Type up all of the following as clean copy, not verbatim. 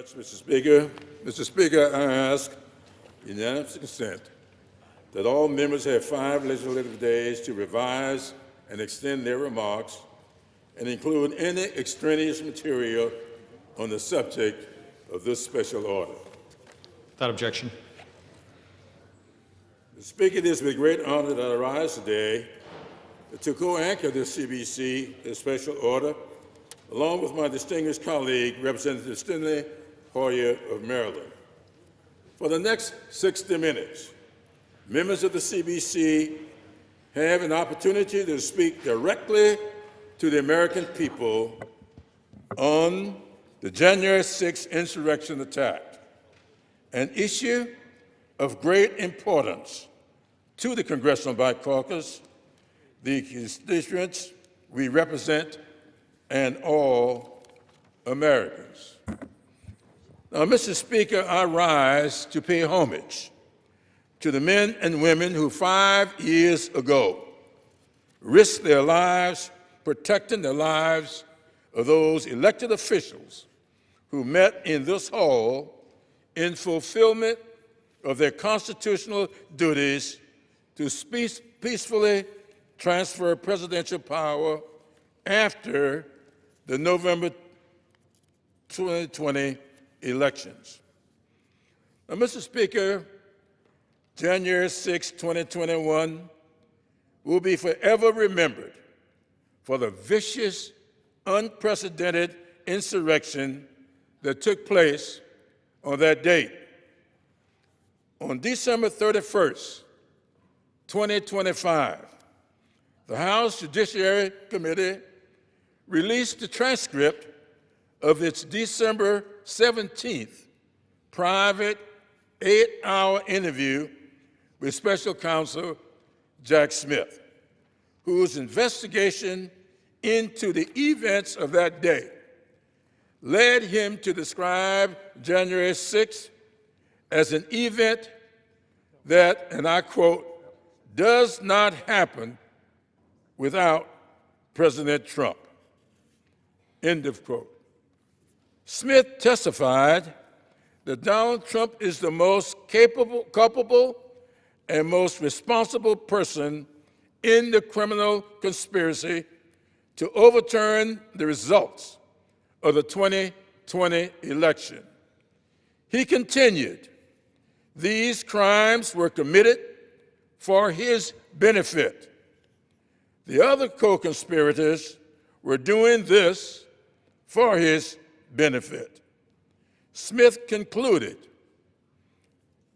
much, Mr. Speaker. Mr. Speaker, I ask unanimous consent that all members have 5 legislative days to revise and extend their remarks and include any extraneous material on the subject of this special order. Without objection. Mr. Speaker, it is with great honor that I rise today to co-anchor this CBC, this special order, along with my distinguished colleague, Representative Steny Hoyer of Maryland. For the next 60 minutes, members of the CBC have an opportunity to speak directly to the American people on the January 6th insurrection attack, an issue of great importance to the Congressional Black Caucus, the constituents we represent, and all Americans. Now, Mr. Speaker, I rise to pay homage to the men and women who 5 years ago risked their lives protecting the lives of those elected officials who met in this hall in fulfillment of their constitutional duties to peacefully transfer presidential power after the November 2020 elections. Now, Mr. Speaker, January 6, 2021 will be forever remembered for the vicious, unprecedented insurrection that took place on that date. On December 31st, 2025, the House Judiciary Committee released the transcript of its December 17th private 8-hour interview with Special Counsel Jack Smith, whose investigation into the events of that day led him to describe January 6th as an event that, and I quote, does not happen without President Trump, end of quote. Smith testified that Donald Trump is the most culpable and most responsible person in the criminal conspiracy to overturn the results of the 2020 election. He continued, these crimes were committed for his benefit. The other co-conspirators were doing this for his benefit. Smith concluded,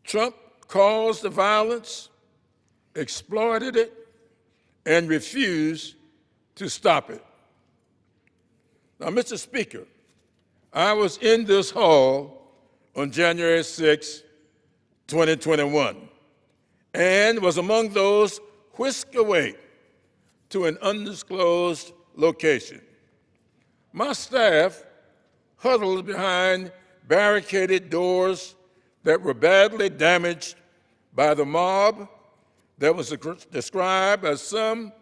Trump caused the violence, exploited it, and refused to stop it. Now, Mr. Speaker, I was in this hall on January 6, 2021, and was among those whisked away to an undisclosed location. My staff huddled behind barricaded doors that were badly damaged by the mob that was described by some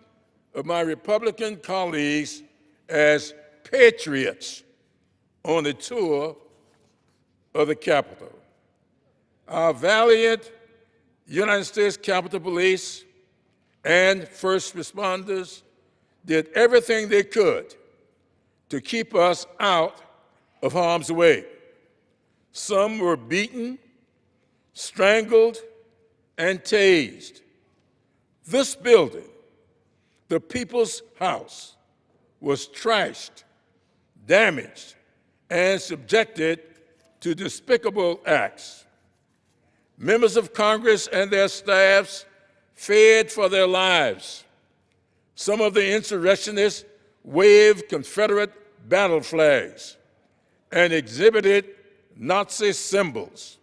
of my Republican colleagues as patriots on a tour of the Capitol. Our valiant United States Capitol Police and first responders did everything they could to keep us out of harm's way. Some were beaten, strangled, and tased. This building, the People's House, was trashed, damaged, and subjected to despicable acts. Members of Congress and their staffs feared for their lives. Some of the insurrectionists waved Confederate battle flags and exhibited Nazi symbols,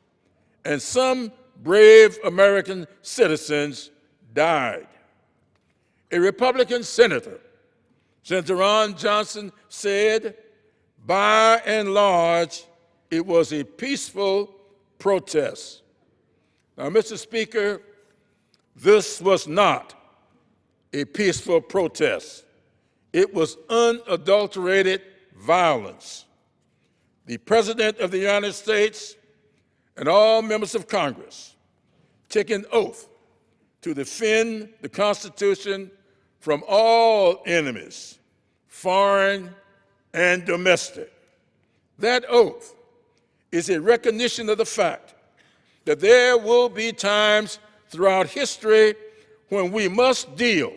and some brave American citizens died. A Republican senator, Senator Ron Johnson, said, by and large, it was a peaceful protest. Now, Mr. Speaker, this was not a peaceful protest. It was unadulterated violence. the President of the United States and all members of Congress take an oath to defend the Constitution from all enemies, foreign and domestic. That oath is a recognition of the fact that there will be times throughout history when we must deal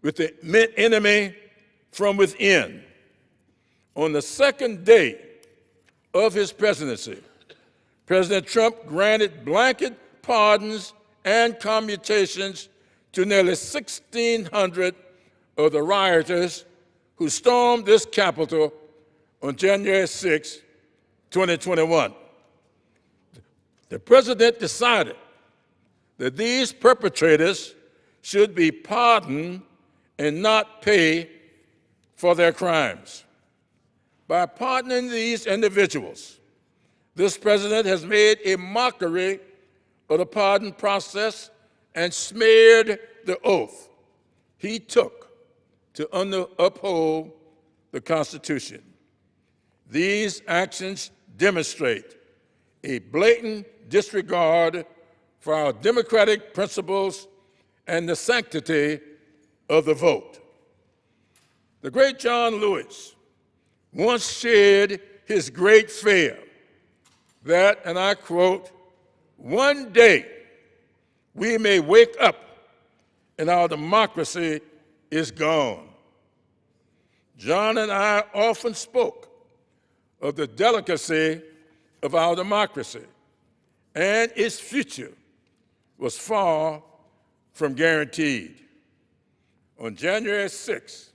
with the enemy from within. On the second day of his presidency, President Trump granted blanket pardons and commutations to nearly 1,600 of the rioters who stormed this Capitol on January 6, 2021. The president decided that these perpetrators should be pardoned and not pay for their crimes. By pardoning these individuals, this president has made a mockery of the pardon process and smeared the oath he took to uphold the Constitution. These actions demonstrate a blatant disregard for our democratic principles and the sanctity of the vote. The great John Lewis once shared his great fear that, and I quote, "One day we may wake up and our democracy is gone." John and I often spoke of the delicacy of our democracy, and its future was far from guaranteed. On January 6,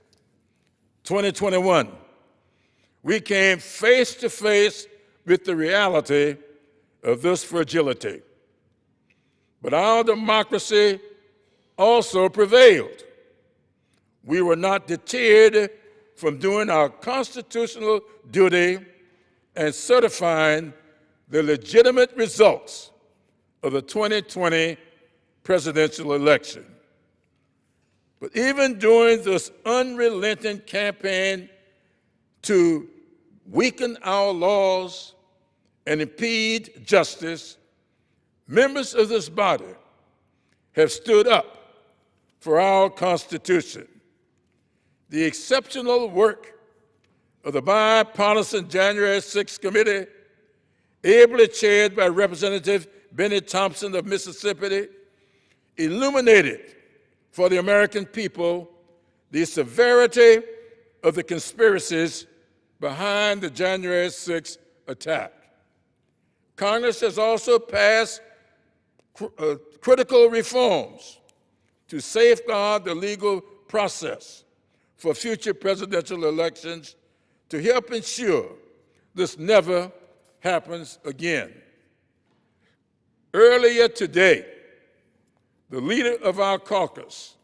2021, we came face to face with the reality of this fragility. But our democracy also prevailed. We were not deterred from doing our constitutional duty and certifying the legitimate results of the 2020 presidential election. But even during this unrelenting campaign to weaken our laws and impede justice, members of this body have stood up for our Constitution. The exceptional work of the bipartisan January 6th committee, ably chaired by Representative Benny Thompson of Mississippi, illuminated for the American people the severity of the conspiracies behind the January 6th attack. Congress has also passed critical reforms to safeguard the legal process for future presidential elections to help ensure this never happens again. Earlier today, the leader of our caucus,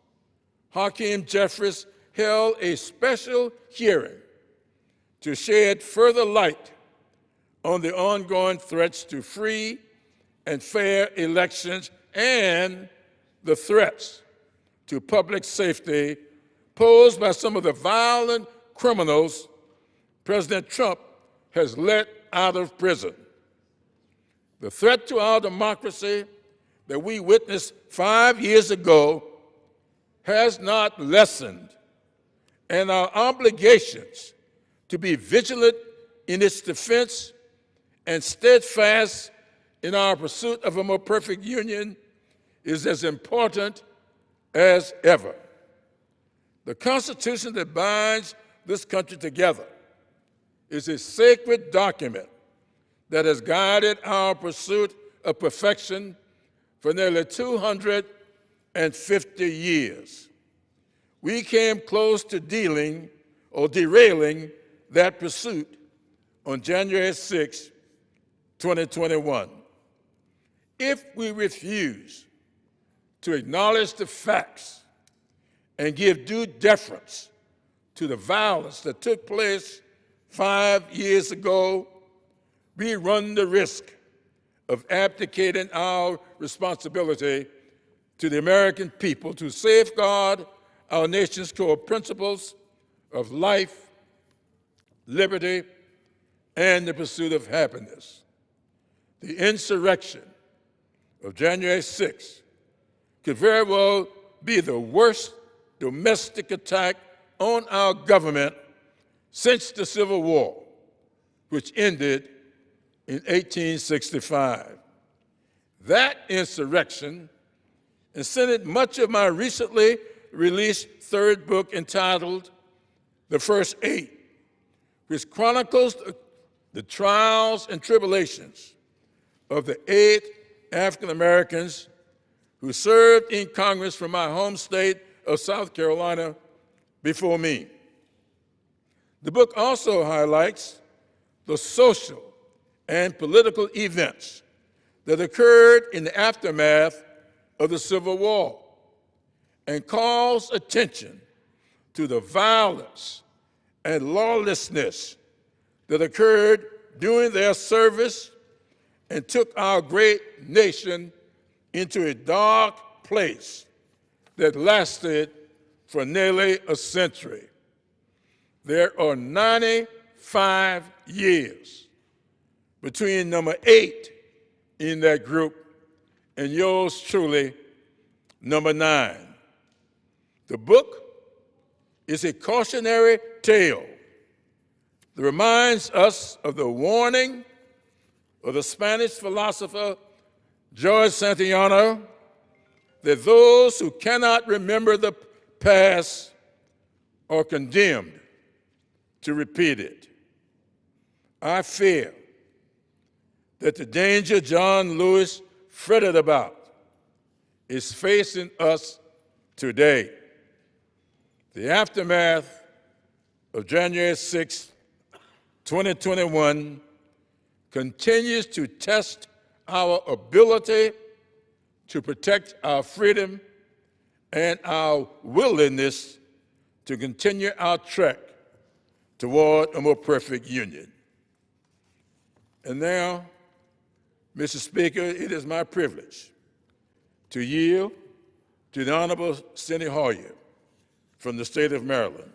Hakeem Jeffries, held a special hearing to shed further light on the ongoing threats to free and fair elections and the threats to public safety posed by some of the violent criminals President Trump has let out of prison. The threat to our democracy that we witnessed 5 years ago has not lessened, and our obligations to be vigilant in its defense and steadfast in our pursuit of a more perfect union is as important as ever. The Constitution that binds this country together is a sacred document that has guided our pursuit of perfection for nearly 250 years. We came close to derailing that pursuit on January 6, 2021. If we refuse to acknowledge the facts and give due deference to the violence that took place 5 years ago, we run the risk of abdicating our responsibility to the American people to safeguard our nation's core principles of life, liberty, and the pursuit of happiness. The insurrection of January 6th could very well be the worst domestic attack on our government since the Civil War, which ended in 1865. That insurrection incited much of my recently released third book entitled The First Eight, which chronicles the trials and tribulations of the 8 African Americans who served in Congress from my home state of South Carolina before me. The book also highlights the social and political events that occurred in the aftermath of the Civil War and calls attention to the violence and lawlessness that occurred during their service and took our great nation into a dark place that lasted for nearly a century. There are 95 years between number 8 in that group and yours truly, number 9. The book is a cautionary tale that reminds us of the warning of the Spanish philosopher George Santayana that those who cannot remember the past are condemned to repeat it. I fear that the danger John Lewis fretted about is facing us today. The aftermath of January 6, 2021 continues to test our ability to protect our freedom and our willingness to continue our trek toward a more perfect union. And now, Mr. Speaker, it is my privilege to yield to the Honorable Steny Hoyer from the state of Maryland.